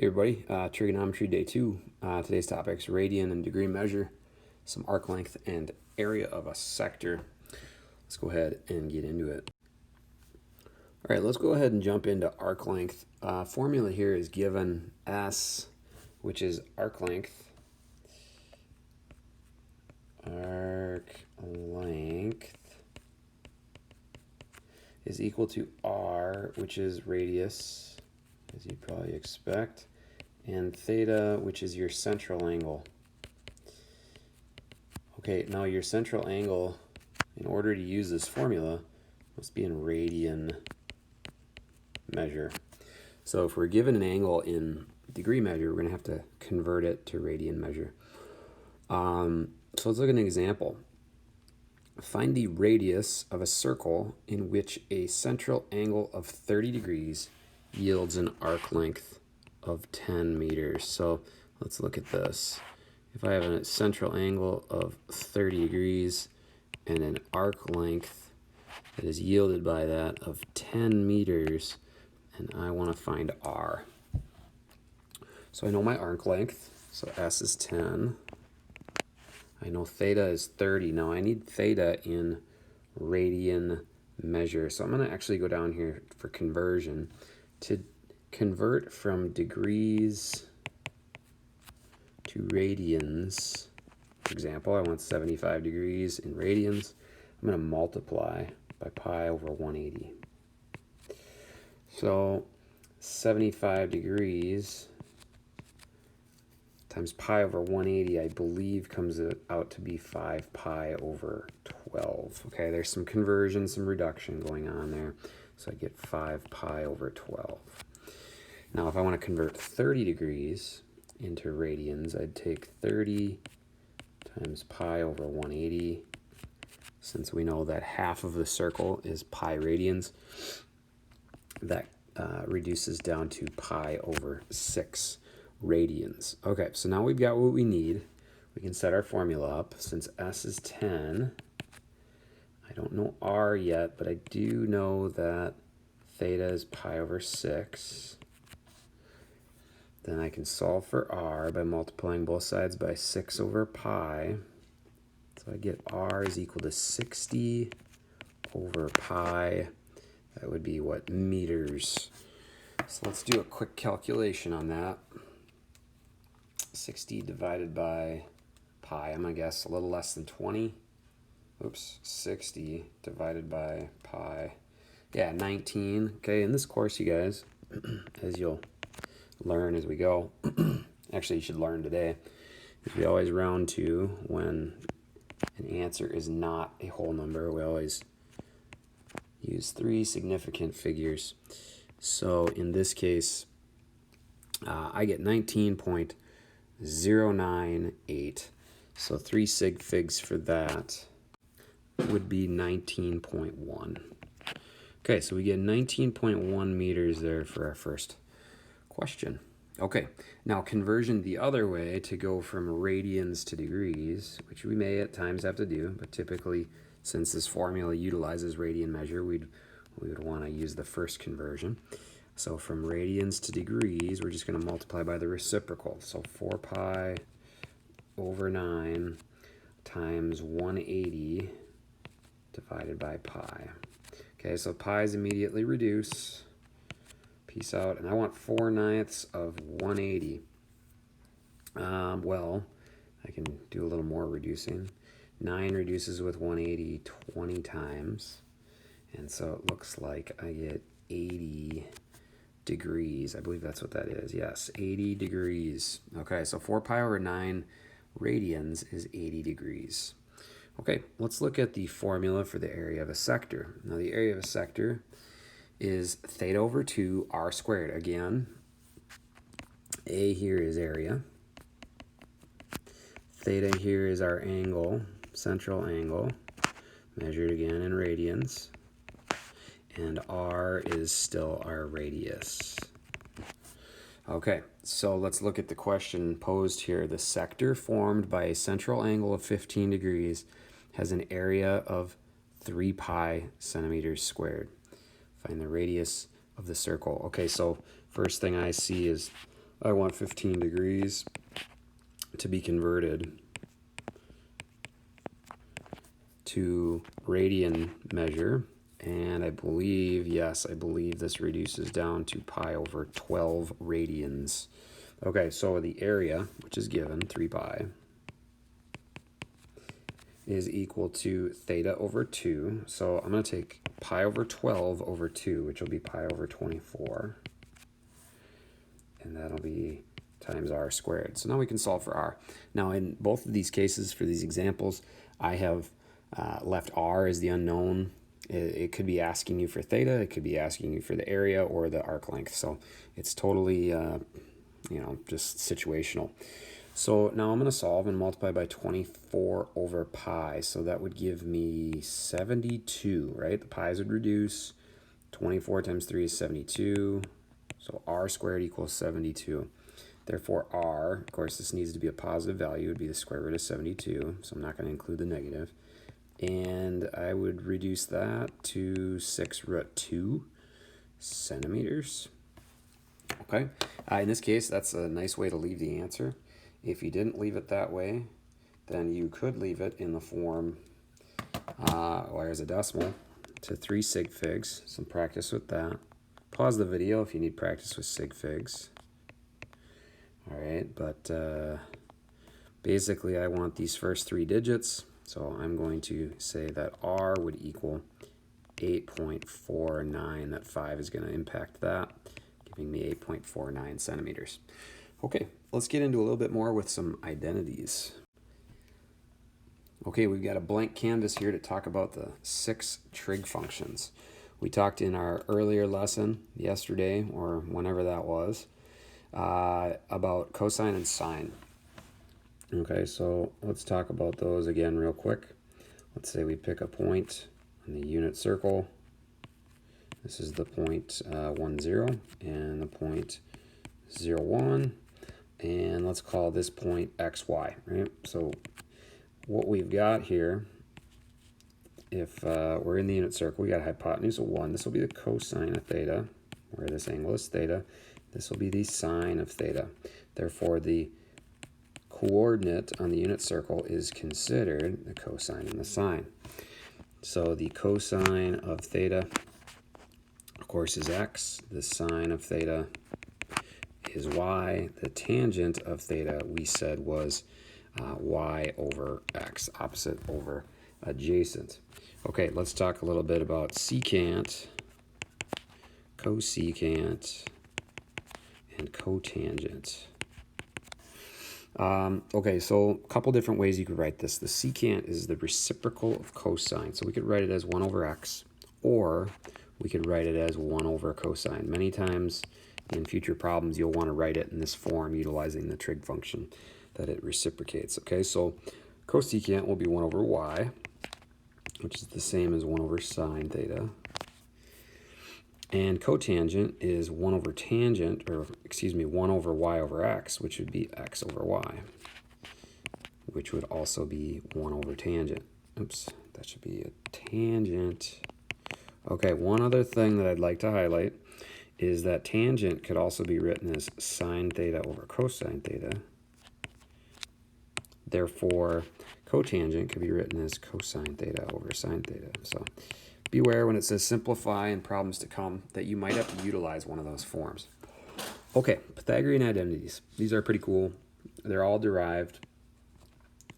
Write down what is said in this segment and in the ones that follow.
Hey everybody, trigonometry day 2. Today's topics radian and degree measure, some arc length and area of a sector. Let's go ahead and get into it. All right, let's go ahead and jump into arc length. Formula here is given S, which is arc length. Arc length is equal to R, which is radius, as you'd probably expect, and theta, which is your central angle. Okay, now your central angle, in order to use this formula, must be in radian measure. So if we're given an angle in degree measure, we're going to have to convert it to radian measure. So let's look at an example. Find the radius of a circle in which a central angle of 30 degrees yields an arc length of 10 meters. So let's look at this. If I have a central angle of 30 degrees and an arc length that is yielded by that of 10 meters, and I want to find R. So I know my arc length, so S is 10. I know theta is 30. Now I need theta in radian measure. So I'm going to actually go down here for conversion. To convert from degrees to radians, for example, I want 75 degrees in radians. I'm going to multiply by pi over 180. So 75 degrees times pi over 180, I believe, comes out to be 5 pi over 12. Okay, there's some conversion, some reduction going on there. So I get 5 pi over 12. Now, if I want to convert 30 degrees into radians, I'd take 30 times pi over 180. Since we know that half of the circle is pi radians, that reduces down to pi over 6 radians. Okay, so now we've got what we need. We can set our formula up. Since S is 10, I don't know R yet, but I do know that theta is pi over 6. Then I can solve for R by multiplying both sides by 6 over pi. So I get R is equal to 60 over pi. That would be what? Meters. So let's do a quick calculation on that. 60 divided by pi, I'm going to guess a little less than 20. Oops, 60 divided by pi. Yeah, 19. Okay, in this course, you guys, as you'll learn as we go, actually you should learn today, is we always round to when an answer is not a whole number. We always use 3 significant figures. So in this case, I get 19.098. So 3 sig figs for that would be 19.1. Okay, so we get 19.1 meters there for our first question. Okay, now conversion the other way to go from radians to degrees, which we may at times have to do, but typically, since this formula utilizes radian measure, we would want to use the first conversion. So from radians to degrees, we're just going to multiply by the reciprocal. So 4 pi over 9 times 180 divided by pi. Okay, so pi's immediately reduce. Peace out. And I want 4/9 of 180. Well, I can do a little more reducing. 9 reduces with 180 20 times. And so it looks like I get 80 degrees. I believe that's what that is. Yes, 80 degrees. Okay, so 4 pi over 9 radians is 80 degrees. Okay, let's look at the formula for the area of a sector. Now, the area of a sector is theta over 2 r squared. Again, A here is area. Theta here is our angle, central angle, measured again in radians. And R is still our radius. Okay, so let's look at the question posed here. The sector formed by a central angle of 15 degrees has an area of 3 pi centimeters squared. Find the radius of the circle. Okay, so first thing I see is I want 15 degrees to be converted to radian measure, and I believe, yes, I believe this reduces down to pi over 12 radians. Okay, so the area, which is given, 3 pi, is equal to theta over 2. So I'm going to take pi over 12 over 2, which will be pi over 24. And that'll be times r squared. So now we can solve for r. Now in both of these cases, for these examples, I have left r as the unknown. It could be asking you for theta, it could be asking you for the area or the arc length. So it's totally, just situational. So now I'm going to solve and multiply by 24 over pi. So that would give me 72, right? The pi's would reduce. 24 times 3 is 72. So r squared equals 72. Therefore r, of course this needs to be a positive value, would be the square root of 72. So I'm not going to include the negative. And I would reduce that to 6 root 2 centimeters. Okay, in this case, that's a nice way to leave the answer. If you didn't leave it that way, then you could leave it in the form, as a decimal, to 3 sig figs. Some practice with that. Pause the video if you need practice with sig figs. All right, but basically I want these first 3 digits. So I'm going to say that r would equal 8.49. That 5 is going to impact that, giving me 8.49 centimeters. Okay, let's get into a little bit more with some identities. Okay, we've got a blank canvas here to talk about the 6 trig functions. We talked in our earlier lesson yesterday, or whenever that was, about cosine and sine. Okay, so let's talk about those again real quick. Let's say we pick a point on the unit circle. This is the point 1, 0 and the point 0, 1. And let's call this point xy, right? So what we've got here, if we're in the unit circle, we got a hypotenuse of 1. This will be the cosine of theta, where this angle is theta. This will be the sine of theta. Therefore, the coordinate on the unit circle is considered the cosine and the sine. So the cosine of theta, of course, is x. The sine of theta is y. The tangent of theta, we said, was y over x, opposite over adjacent. Okay, let's talk a little bit about secant, cosecant, and cotangent. Okay, so a couple different ways you could write this. The secant is the reciprocal of cosine. So we could write it as 1 over x, or we could write it as 1 over cosine. Many times in future problems, you'll want to write it in this form utilizing the trig function that it reciprocates. Okay, so cosecant will be 1 over y, which is the same as 1 over sine theta. And cotangent is 1 over tangent, or excuse me, 1 over y over x, which would be x over y, which would also be 1 over tangent. Oops, that should be a tangent. Okay, one other thing that I'd like to highlight is that tangent could also be written as sine theta over cosine theta. Therefore, cotangent could be written as cosine theta over sine theta. So beware when it says simplify in problems to come that you might have to utilize one of those forms. Okay, Pythagorean identities. These are pretty cool. They're all derived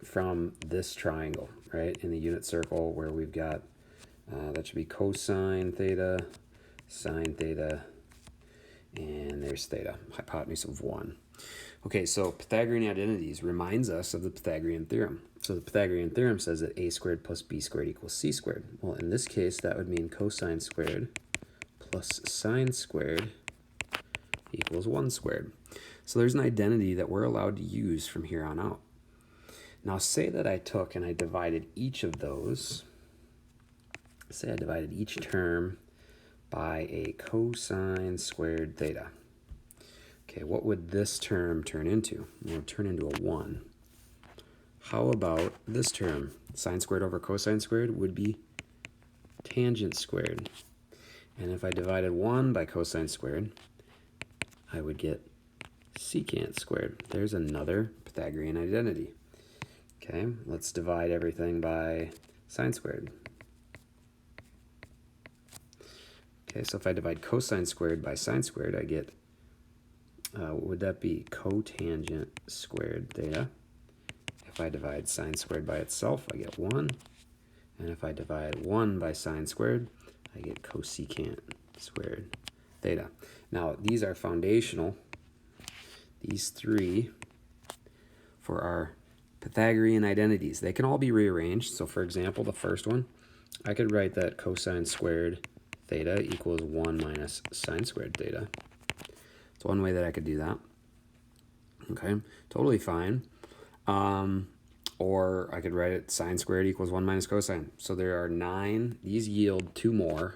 from this triangle, right, in the unit circle where we've got, that should be cosine theta, sine theta, and there's theta, hypotenuse of 1. Okay, so Pythagorean identities reminds us of the Pythagorean theorem. So the Pythagorean theorem says that a squared plus b squared equals c squared. Well, in this case, that would mean cosine squared plus sine squared equals 1 squared. So there's an identity that we're allowed to use from here on out. Now say that I took and I divided each of those. Say I divided each term by a cosine squared theta. Okay, what would this term turn into? It would turn into a 1. How about this term? Sine squared over cosine squared would be tangent squared. And if I divided 1 by cosine squared, I would get secant squared. There's another Pythagorean identity. Okay, let's divide everything by sine squared. Okay, so if I divide cosine squared by sine squared, I get, what would that be? Cotangent squared theta. If I divide sine squared by itself, I get 1. And if I divide 1 by sine squared, I get cosecant squared theta. Now, these are foundational, these three, for our Pythagorean identities. They can all be rearranged. So for example, the first one, I could write that cosine squared theta equals 1 minus sine squared theta. It's one way that I could do that. Okay, totally fine. Or I could write it sine squared equals 1 minus cosine. So there are 9. These yield 2 more.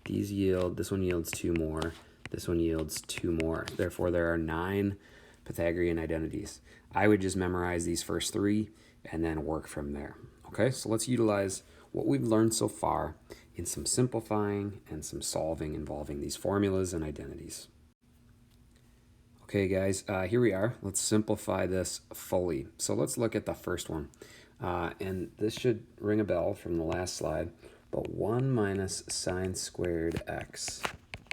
These yield, this one yields 2 more. This one yields 2 more. Therefore, there are 9 Pythagorean identities. I would just memorize these first 3 and then work from there. Okay, so let's utilize what we've learned so far in some simplifying and some solving involving these formulas and identities. Okay, guys, here we are. Let's simplify this fully. So let's look at the first one. And this should ring a bell from the last slide. But 1 minus sine squared x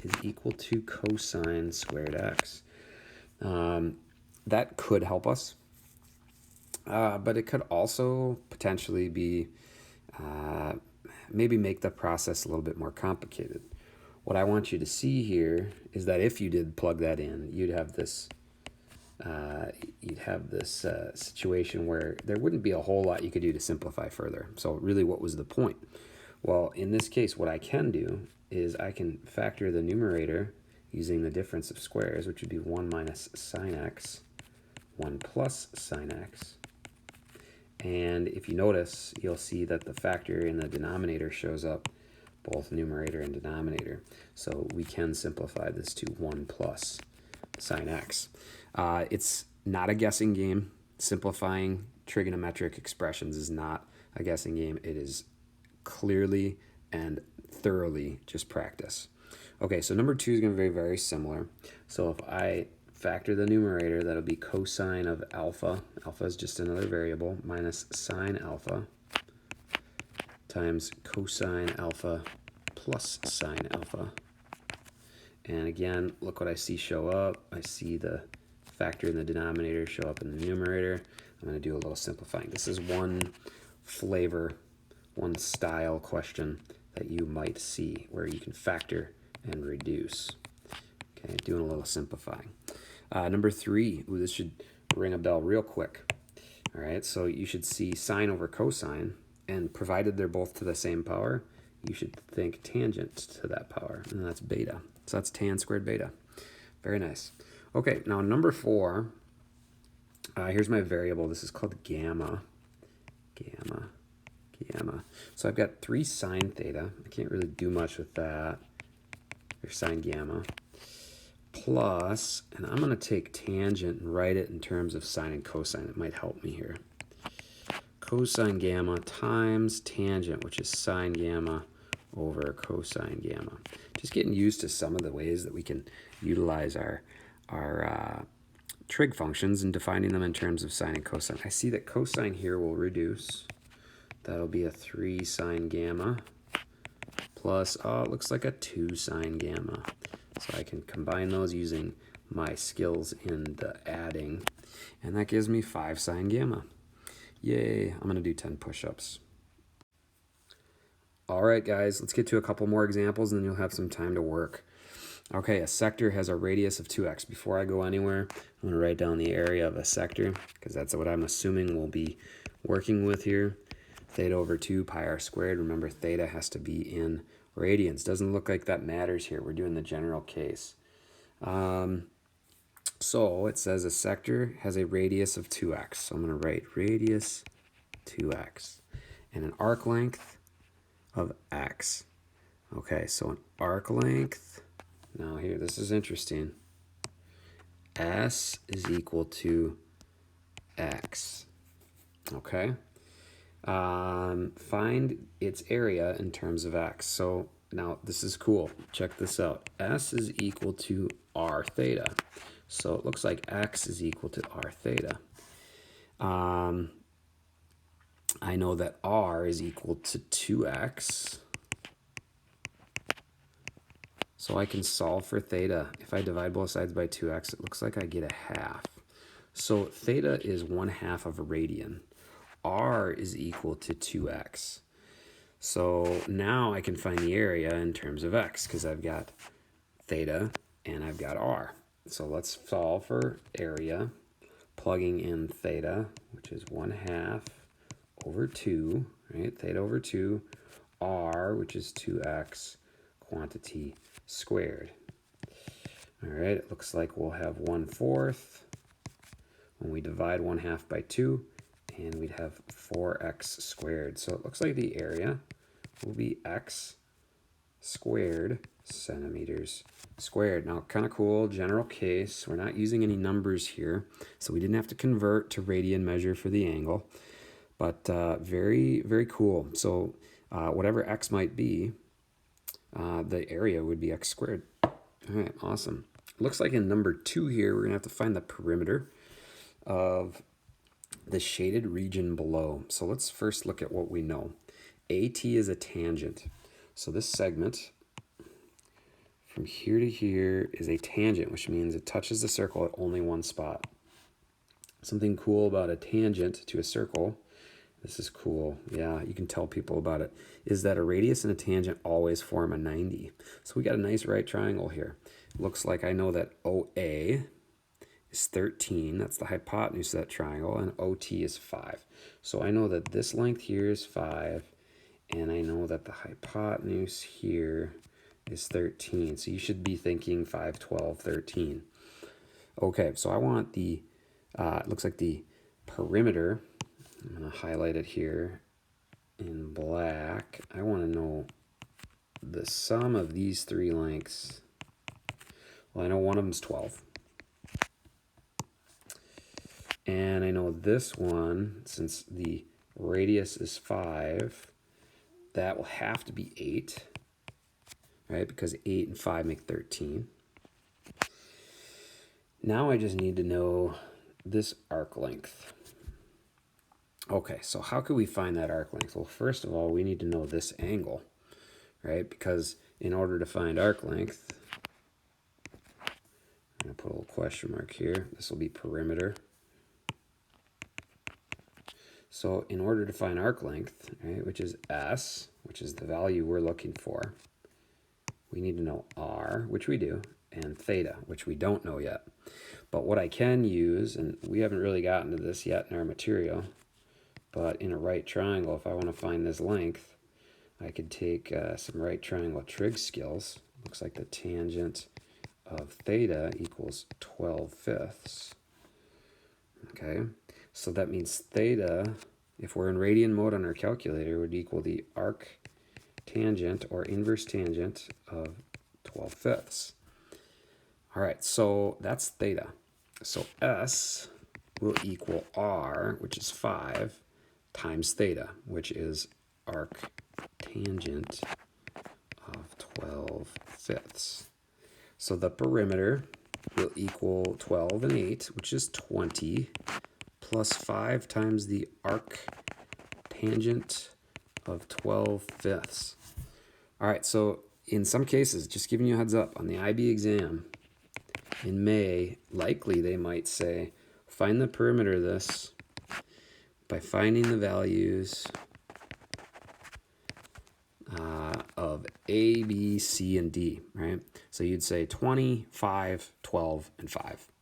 is equal to cosine squared x. That could help us. But it could also potentially be, maybe make the process a little bit more complicated. What I want you to see here is that if you did plug that in, you'd have this situation where there wouldn't be a whole lot you could do to simplify further. So really, what was the point? Well, in this case, what I can do is I can factor the numerator using the difference of squares, which would be 1 minus sine x, 1 plus sine x. And if you notice, you'll see that the factor in the denominator shows up both numerator and denominator. So we can simplify this to 1 plus sine x. It's not a guessing game. Simplifying trigonometric expressions is not a guessing game. It is clearly and thoroughly just practice. Okay, so number 2 is going to be very similar. So if I factor the numerator, that'll be cosine of alpha. Alpha is just another variable, minus sine alpha times cosine alpha plus sine alpha. And again, look what I see show up. I see the factor in the denominator show up in the numerator. I'm going to do a little simplifying. This is one flavor, one style question that you might see where you can factor and reduce. Okay, doing a little simplifying. Number 3, ooh, this should ring a bell real quick. All right, so you should see sine over cosine, and provided they're both to the same power, you should think tangent to that power, and that's beta. So that's tan squared beta. Very nice. Okay, now number 4, here's my variable. This is called gamma. Gamma. So I've got 3 sine theta. I can't really do much with that. There's sine gamma. Plus, and I'm going to take tangent and write it in terms of sine and cosine. It might help me here. Cosine gamma times tangent, which is sine gamma over cosine gamma. Just getting used to some of the ways that we can utilize our trig functions and defining them in terms of sine and cosine. I see that cosine here will reduce. That'll be a 3 sine gamma plus, oh, it looks like a 2 sine gamma. So I can combine those using my skills in the adding, and that gives me 5 sine gamma. Yay, I'm going to do 10 push-ups. All right, guys, let's get to a couple more examples, and then you'll have some time to work. Okay, a sector has a radius of 2x. Before I go anywhere, I'm going to write down the area of a sector, because that's what I'm assuming we'll be working with here. Theta over 2 pi r squared. Remember, theta has to be in radians. Doesn't look like that matters here. We're doing the general case. So it says a sector has a radius of 2x. So I'm going to write radius 2x and an arc length of x. Okay, so an arc length, now here, this is interesting. S is equal to x. Okay. Find its area in terms of x. So now this is cool. Check this out. S is equal to r theta. So it looks like x is equal to r theta. I know that r is equal to 2x. So I can solve for theta. If I divide both sides by 2x, it looks like I get a half. So theta is 1/2 of a radian. R is equal to 2x. So now I can find the area in terms of x because I've got theta and I've got r. So let's solve for area, plugging in theta, which is 1/2 over 2, right? Theta over 2, r, which is 2x, quantity squared. All right, it looks like we'll have 1/4 when we divide 1/2 by 2, and we'd have 4x squared. So it looks like the area will be x squared centimeters squared. Now, kind of cool, general case. We're not using any numbers here, so we didn't have to convert to radian measure for the angle, but very, very cool. So whatever x might be, the area would be x squared. All right, awesome. Looks like in number 2 here, we're going to have to find the perimeter of the shaded region below. So let's first look at what we know. AT is a tangent. So this segment from here to here is a tangent, which means it touches the circle at only one spot. Something cool about a tangent to a circle, this is cool, yeah, you can tell people about it, is that a radius and a tangent always form a 90. So we got a nice right triangle here. Looks like I know that OA is 13, that's the hypotenuse of that triangle, and OT is 5. So I know that this length here is 5, and I know that the hypotenuse here is 13. So you should be thinking 5, 12, 13. Okay, so I want the, it looks like the perimeter, I'm going to highlight it here in black. I want to know the sum of these 3 lengths. Well, I know one of them is 12. And I know this one, since the radius is 5, that will have to be 8, right? Because 8 and 5 make 13. Now I just need to know this arc length. Okay, so how could we find that arc length? Well, first of all, we need to know this angle, right? Because in order to find arc length, I'm going to put a little question mark here. This will be perimeter. So in order to find arc length, right, which is S, which is the value we're looking for, we need to know R, which we do, and theta, which we don't know yet. But what I can use, and we haven't really gotten to this yet in our material, but in a right triangle, if I want to find this length, I could take some right triangle trig skills. Looks like the tangent of theta equals 12/5. Okay, so that means theta, if we're in radian mode on our calculator, would equal the arc tangent or inverse tangent of 12/5. All right, so that's theta. So S will equal R, which is 5, times theta, which is arc tangent of 12/5. So the perimeter will equal 12 and 8, which is 20, plus 5 times the arc tangent of 12/5. All right, so in some cases, just giving you a heads up, on the IB exam in May, likely they might say, find the perimeter of this by finding the values of A, B, C, and D, right? So you'd say 20, 5, 12, and 5.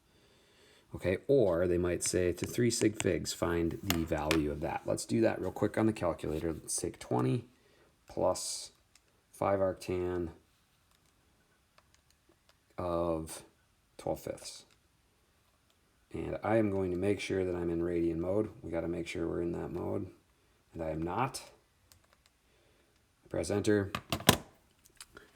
Okay, or they might say to 3 sig figs, find the value of that. Let's do that real quick on the calculator. Let's take 20 plus 5 arctan of 12/5. And I am going to make sure that I'm in radian mode. We got to make sure we're in that mode. And I am not. Press enter.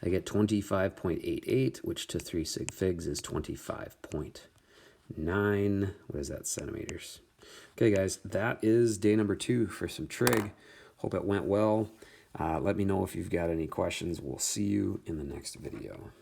I get 25.88, which to 3 sig figs is 25.9. What is that, centimeters? Okay, guys, that is day number 2 for some trig. Hope it went well. Let me know if you've got any questions. We'll see you in the next video.